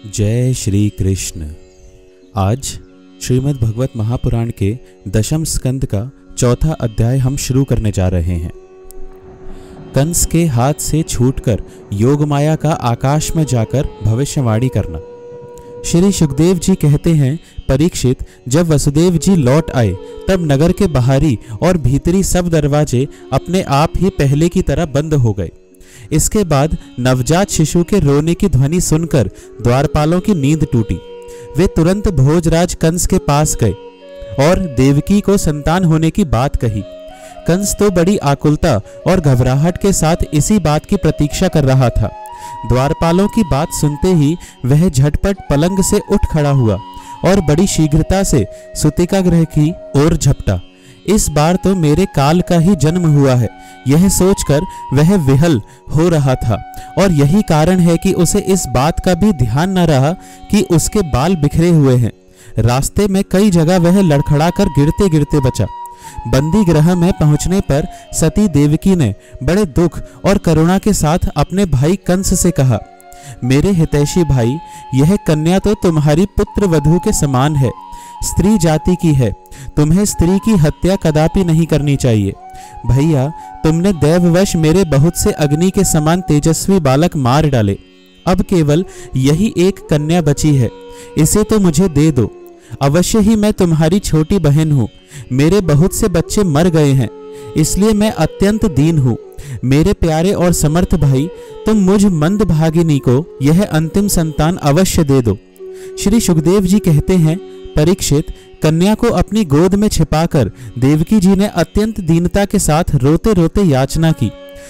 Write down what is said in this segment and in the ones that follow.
जय श्री कृष्ण। आज श्रीमद् भगवत महापुराण के दशम स्कंद का चौथा अध्याय हम शुरू करने जा रहे हैं। कंस के हाथ से छूटकर योगमाया का आकाश में जाकर भविष्यवाणी करना। श्री सुखदेव जी कहते हैं, परीक्षित, जब वसुदेव जी लौट आए तब नगर के बाहरी और भीतरी सब दरवाजे अपने आप ही पहले की तरह बंद हो गए। इसके बाद नवजात शिशु के रोने की ध्वनि सुनकर द्वारपालों की नींद टूटी। वे तुरंत भोजराज कंस के पास गए और देवकी को संतान होने की बात कही। कंस तो बड़ी आकुलता और घबराहट के साथ इसी बात की प्रतीक्षा कर रहा था। द्वारपालों की बात सुनते ही वह झटपट पलंग से उठ खड़ा हुआ और बड़ी शीघ्रता से सुतिका गृह की ओर झपटा। इस बार तो मेरे काल का ही जन्म हुआ है, यह सोचकर वह विहल हो रहा था और यही कारण है कि उसे इस बात का भी ध्यान न रहा कि उसके बाल बिखरे हुए हैं। रास्ते में कई जगह वह लड़खड़ाकर गिरते गिरते बचा। बंदी गृह में पहुंचने पर सती देवकी ने बड़े दुख और करुणा के साथ अपने भाई कंस से कहा, मेरे हितैषी भाई, यह कन्या तो तुम्हारी पुत्र वधू के समान है, स्त्री जाति की है। तुम्हें स्त्री की हत्या कदापि नहीं करनी चाहिए। भैया, तुमने दैववश मेरे बहुत से अग्नि के समान तेजस्वी बालक मार डाले। अब केवल यही एक कन्या बची है, इसे तो मुझे दे दो। अवश्य ही मैं तुम्हारी छोटी बहन हूँ। मेरे बहुत से बच्चे मर गए हैं, इसलिए मैं अत्यंत दीन हूँ। मेरे प्यारे और समर्थ भाई, तुम मुझ मंदभागिनी को यह अंतिम संतान अवश्य दे दो। श्री सुखदेव जी कहते हैं, परीक्षित, कन्या को अपनी गोद में छिपाकर देवकी जी ने अत्यंत दीनता के साथ रोते रोते याचना की,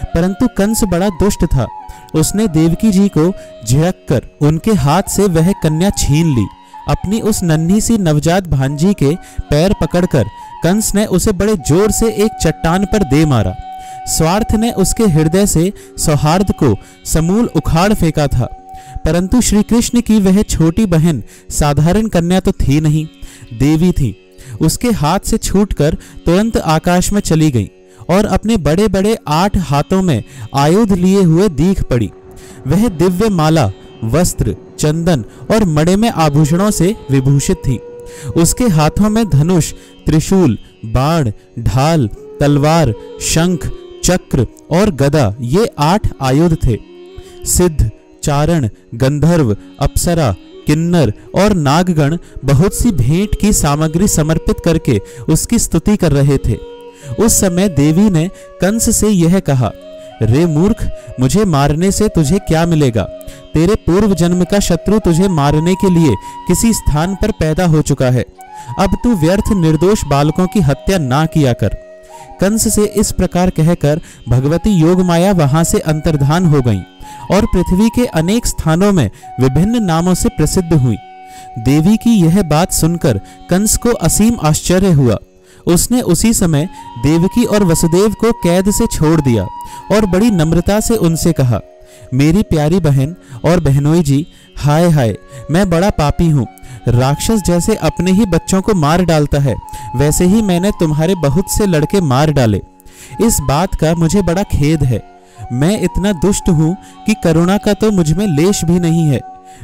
परंतु कंस बड़ा दुष्ट था। उसने देवकी जी को झिड़क कर उनके हाथ से वह कन्या छीन ली। अपनी उस नन्ही सी नवजात भांजी के पैर पकड़कर कंस ने उसे बड़े जोर से एक चट्टान पर दे मारा। स्वार्थ ने उसके हृदय से सौहार्द को समूल उखाड़ फेंका था, परंतु श्री कृष्ण की वह छोटी बहन साधारण कन्या तो थी नहीं, देवी थी। उसके हाथ से छूटकर तुरंत आकाश में चली गई और अपने बड़े बड़े 8 हाथों में आयुध लिए हुए दीख पड़ी। वह दिव्य माला, वस्त्र, चंदन और मणि में आभूषणों से विभूषित थी। उसके हाथों में धनुष, त्रिशूल, बाण, ढाल, तलवार, शंख, चक्र और गदा, ये 8 आयुध थे। सिद्ध, चारण, गंधर्व, अप्सरा, किन्नर और नागगण बहुत सी भेंट की सामग्री समर्पित करके उसकी स्तुति कर रहे थे। उस समय देवी ने कंस से यह कहा, रे मूर्ख, मुझे मारने से तुझे क्या मिलेगा? तेरे पूर्व जन्म का शत्रु तुझे मारने के लिए किसी स्थान पर पैदा हो चुका है। अब तू व्यर्थ निर्दोष बालकों की हत्या ना किया कर। कंस से इस प्रकार कहकर भगवती योगमाया वहां से अंतर्धान हो गईं और पृथ्वी के अनेक स्थानों में विभिन्न नामों से प्रसिद्ध हुई। देवी की यह बात सुनकर कंस को असीम आश्चर्य हुआ। उसने उसी समय देवकी और वसुदेव को कैद से छोड़ दिया और बड़ी नम्रता से उनसे कहा, मेरी प्यारी बहन और बहनोई जी, हाय हाय, मैं बड़ा पापी हूँ। राक्षस जैसे अपने ही बच्चों को मार डालता है, वैसे ही मैंने तुम्हारे बहुत से लड़के मार डाले। इस बात का मुझे बड़ा खेद है। मैं इतना दुष्ट हूँ कि करुणा का तो मुझ में लेश भी नहीं है।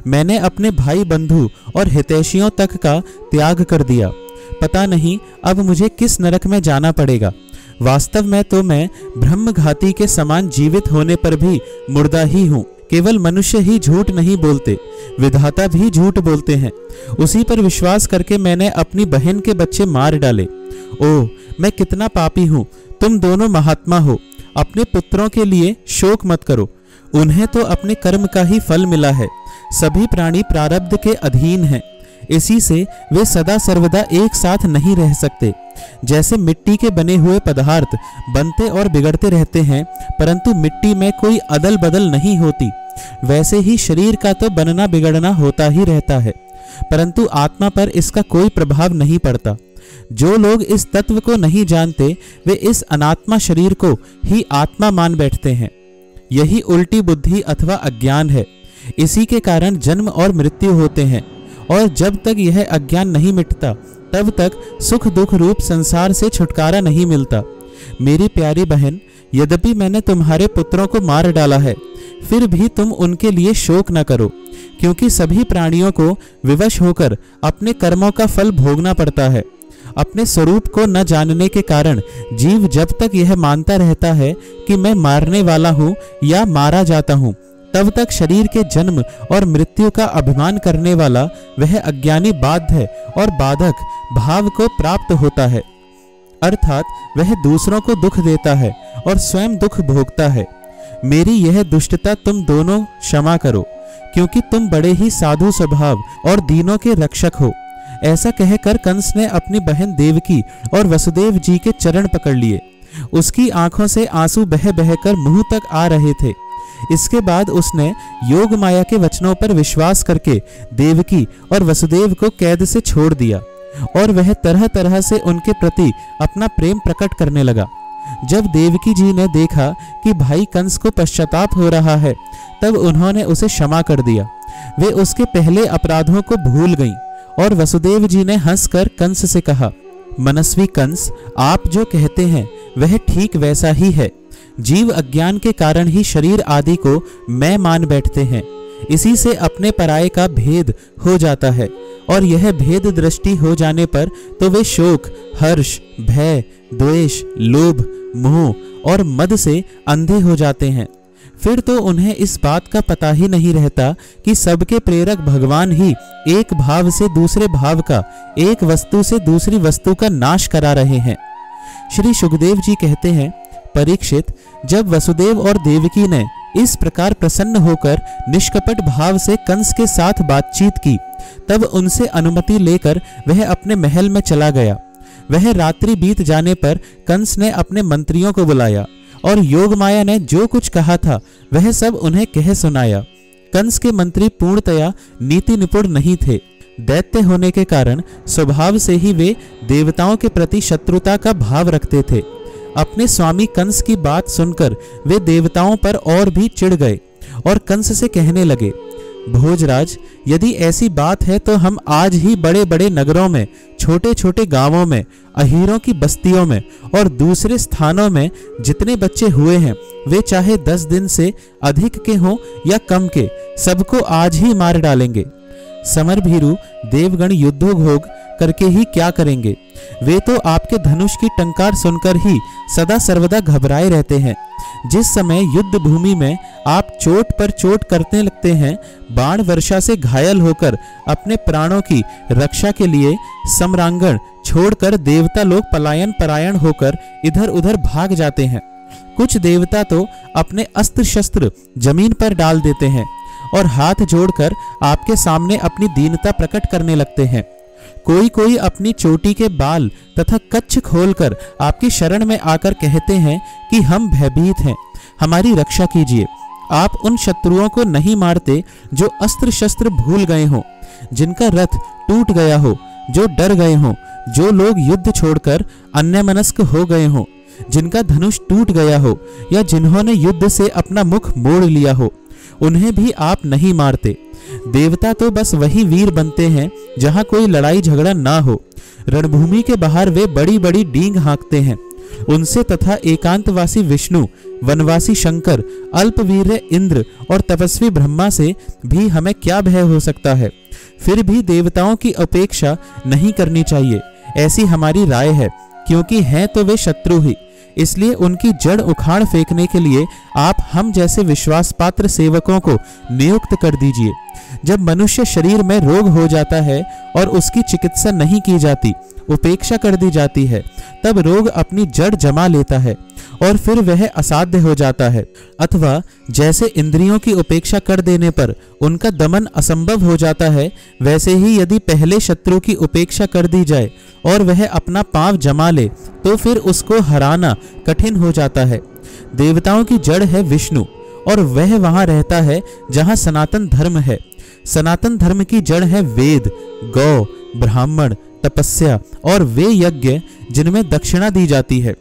मैंने अपने भाई बंधु और हितैषियों तक का त्याग कर दिया। पता नहीं अब मुझे किस नरक में जाना पड़ेगा। वास्तव में तो मैं ब्रह्मघाती के समान जीवित होने पर भी मुर्दा ही हूँ। केवल मनुष्य ही झूठ नहीं बोलते, विधाता भी झूठ बोलते हैं। उसी पर विश्वास करके मैंने अपनी बहन के बच्चे मार डाले। ओह, मैं कितना पापी हूँ। तुम दोनों महात्मा हो, अपने पुत्रों के लिए शोक मत करो। उन्हें तो अपने कर्म का ही फल मिला है। सभी प्राणी प्रारब्ध के अधीन हैं, इसी से वे सदा सर्वदा एक साथ नहीं रह सकते। जैसे मिट्टी के बने हुए पदार्थ बनते और बिगड़ते रहते हैं, परंतु मिट्टी में कोई अदल बदल नहीं होती, वैसे ही शरीर का तो बनना बिगड़ना होता ही रहता है, परंतु आत्मा पर इसका कोई प्रभाव नहीं पड़ता। जो लोग इस तत्व को नहीं जानते, वे इस अनात्मा शरीर को ही आत्मा मान बैठते हैं। यही उल्टी बुद्धि अथवा अज्ञान है। इसी के कारण जन्म और मृत्यु होते हैं, और जब तक यह अज्ञान नहीं मिटता, तब तक सुख दुख रूप संसार से छुटकारा नहीं मिलता। मेरी प्यारी बहन, यद्यपि मैंने तुम्हारे पुत्रों को मार डाला है, फिर भी तुम उनके लिए शोक न करो, क्योंकि सभी प्राणियों को विवश होकर अपने कर्मों का फल भोगना पड़ता है। अपने स्वरूप को न जानने के कारण जीव जब तक यह मानता रहता है कि मैं मारने वाला हूँ या मारा जाता हूँ, तब तक शरीर के जन्म और मृत्यु का अभिमान करने वाला वह अज्ञानी बाध्य और बाधक भाव को प्राप्त होता है, अर्थात वह दूसरों को दुख देता है और स्वयं दुख भोगता है। मेरी यह दुष्टता तुम दोनों क्षमा करो, क्योंकि तुम बड़े ही साधु स्वभाव और दीनों के रक्षक हो। ऐसा कहकर कंस ने अपनी बहन देवकी और वसुदेव जी के चरण पकड़ लिए। उसकी आंखों से आंसू बह बहकर मुंह तक आ रहे थे। इसके बाद उसने योग माया के वचनों पर विश्वास करके देवकी और वसुदेव को कैद से छोड़ दिया और वह तरह तरह से उनके प्रति अपना प्रेम प्रकट करने लगा। जब देवकी जी ने देखा कि भाई कंस को पश्चाताप हो रहा है, तब उन्होंने उसे क्षमा कर दिया। वे उसके पहले अपराधों को भूल गईं और वसुदेव जी ने हंसकर कंस से कहा, मनस्वी कंस, आप जो कहते हैं वह ठीक वैसा ही है। जीव अज्ञान के कारण ही शरीर आदि को मैं मान बैठते हैं। इसी से अपने पराये का भेद हो जाता है और यह भेद दृष्टि हो जाने पर तो वे शोक, हर्ष, भय, द्वेष, लोभ, मोह और मद से अंधे हो जाते हैं। फिर तो उन्हें इस बात का पता ही नहीं रहता कि सबके प्रेरक भगवान ही एक भाव से दूसरे भाव का, एक वस्तु से दूसरी वस्तु का नाश करा रहे हैं। श्री सुखदेव जी कहते हैं, परीक्षित, जब वसुदेव और देवकी ने इस प्रकार प्रसन्न होकर निष्कपट भाव से कंस के साथ बातचीत की, तब उनसे अनुमति लेकर वह अपने महल में चला गया। वह रात्रि बीत जाने पर कंस ने अपने मंत्रियों को बुलाया और योगमाया ने जो कुछ कहा था वह सब उन्हें कह सुनाया। कंस के मंत्री पूर्णतया नीति निपुण नहीं थे। दैत्य होने के कारण स्वभाव से ही वे देवताओं के प्रति शत्रुता का भाव रखते थे। अपने स्वामी कंस की बात सुनकर वे देवताओं पर और भी चिढ़ गए और कंस से कहने लगे, भोजराज, यदि ऐसी बात है तो हम आज ही बड़े बड़े नगरों में, छोटे छोटे गांवों में, अहीरों की बस्तियों में और दूसरे स्थानों में जितने बच्चे हुए हैं, वे चाहे 10 दिन से अधिक के हों या कम के, सबको आज ही मार डालेंगे। समर भीरु देवगण युद्धोघोग करके ही क्या करेंगे? वे तो आपके धनुष की टंकार सुनकर ही सदा सर्वदा घबराए रहते हैं। जिस समय युद्ध भूमि में आप चोट पर चोट करने लगते हैं, बाण वर्षा से घायल होकर अपने प्राणों की रक्षा के लिए सम्रांगण छोड़कर देवता लोग पलायन परायण होकर इधर उधर भाग जाते हैं। कुछ देवता तो अपने अस्त्र शस्त्र जमीन पर डाल देते हैं और हाथ जोड़कर आपके सामने अपनी दीनता प्रकट करने लगते हैं। कोई कोई अपनी चोटी के बाल तथा कच्छ खोलकर आपकी शरण में आकर कहते हैं कि हम भयभीत हैं, हमारी रक्षा कीजिए। आप उन शत्रुओं को नहीं मारते जो अस्त्र शस्त्र भूल गए हों, जिनका रथ टूट गया हो, जो डर गए हों, जो लोग युद्ध छोड़कर अन्यमनस्क हो गए हों, जिनका धनुष टूट गया हो या जिन्होंने युद्ध से अपना मुख मोड़ लिया हो, उन्हें भी आप नहीं मारते। देवता तो बस वही वीर बनते हैं जहां कोई लड़ाई झगड़ा ना हो। रणभूमि के बाहर वे बड़ी बड़ी डींग हाँकते हैं। उनसे तथा एकांतवासी विष्णु, वनवासी शंकर, अल्पवीर्य इंद्र और तपस्वी ब्रह्मा से भी हमें क्या भय हो सकता है? फिर भी देवताओं की अपेक्षा नहीं करनी चाहिए, ऐसी हमारी राय है, क्योंकि हैं तो वे शत्रु ही। इसलिए उनकी जड़ उखाड़ फेंकने के लिए आप हम जैसे विश्वास पात्र सेवकों को नियुक्त कर दीजिए। जब मनुष्य शरीर में रोग हो जाता है और उसकी चिकित्सा नहीं की जाती, उपेक्षा कर दी जाती है, तब रोग अपनी जड़ जमा लेता है और फिर वह असाध्य हो जाता है। अथवा जैसे इंद्रियों की उपेक्षा कर देने पर उनका दमन असंभव हो जाता है, वैसे ही यदि पहले शत्रु की उपेक्षा कर दी जाए और वह अपना पांव जमा ले, तो फिर उसको हराना कठिन हो जाता है। देवताओं की जड़ है विष्णु और वह वहां रहता है जहां सनातन धर्म है। सनातन धर्म की जड़ है वेद, गौ, ब्राह्मण, तपस्या और वे यज्ञ जिनमें दक्षिणा दी जाती है।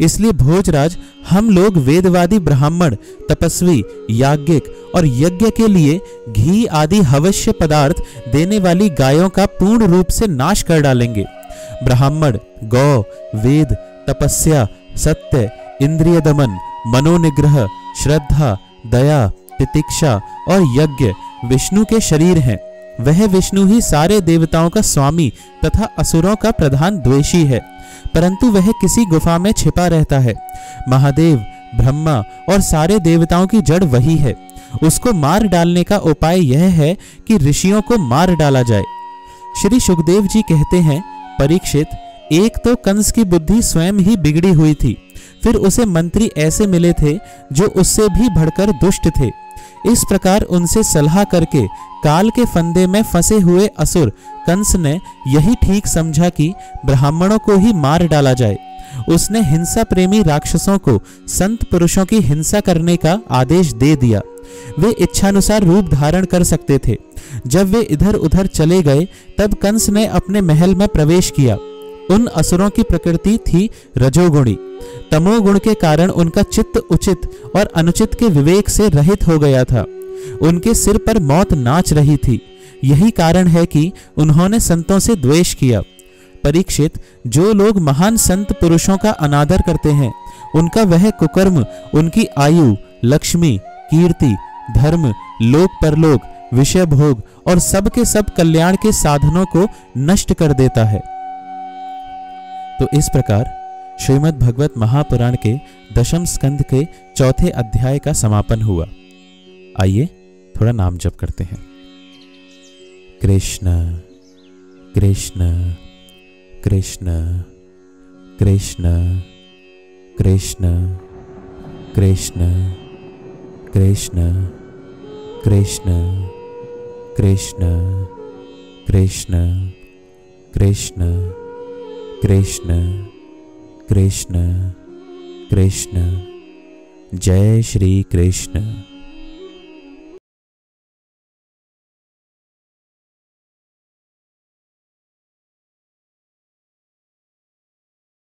इसलिए भोजराज, हम लोग वेदवादी ब्राह्मण, तपस्वी, याज्ञिक और यज्ञ के लिए घी आदि हवश्य पदार्थ देने वाली गायों का पूर्ण रूप से नाश कर डालेंगे। ब्राह्मण, गौ, वेद, तपस्या, सत्य, इंद्रिय दमन, मनोनिग्रह, श्रद्धा, दया, तितिक्षा और यज्ञ विष्णु के शरीर हैं। वह विष्णु ही सारे देवताओं का स्वामी तथा असुरों का प्रधान द्वेषी है, परंतु वह किसी गुफा में छिपा रहता है। महादेव, ब्रह्मा और सारे देवताओं की जड़ वही है। उसको मार डालने का उपाय यह है कि ऋषियों को मार डाला जाए। श्री सुखदेव जी कहते हैं, परीक्षित, एक तो कंस की बुद्धि स्वयं ही बिगड़ी हुई थी, फिर उसे मंत्री ऐसे मिले थे जो उससे भी बढ़कर दुष्ट थे। इस प्रकार उनसे सलाह करके काल के फंदे में फंसे हुए असुर कंस ने यही ठीक समझा कि ब्राह्मणों को ही मार डाला जाए। उसने हिंसा प्रेमी राक्षसों को संत पुरुषों की हिंसा करने का आदेश दे दिया। वे इच्छानुसार रूप धारण कर सकते थे। जब वे इधर उधर चले गए तब कंस ने अपने महल में प्रवेश किया। उन असुरों की प्रकृति थी रजोगुणी। तमोगुण के कारण उनका चित्त उचित और अनुचित के विवेक से रहित हो गया था। उनके सिर पर मौत नाच रही थी। यही कारण है कि उन्होंने संतों से द्वेष किया। परीक्षित, जो लोग महान संत पुरुषों का अनादर करते हैं, उनका वह कुकर्म उनकी आयु, लक्ष्मी, कीर्ति, धर्म, लोक परलोक, विषय भोग और सब के सब कल्याण के साधनों को नष्ट कर देता है। तो इस प्रकार श्रीमद् भगवत महापुराण के दशम स्कंद के चौथे अध्याय का समापन हुआ। आइए थोड़ा नाम जप करते हैं। कृष्ण कृष्ण कृष्ण कृष्ण कृष्ण कृष्ण कृष्ण कृष्ण कृष्ण कृष्ण कृष्ण कृष्ण कृष्ण कृष्ण। जय श्री कृष्ण।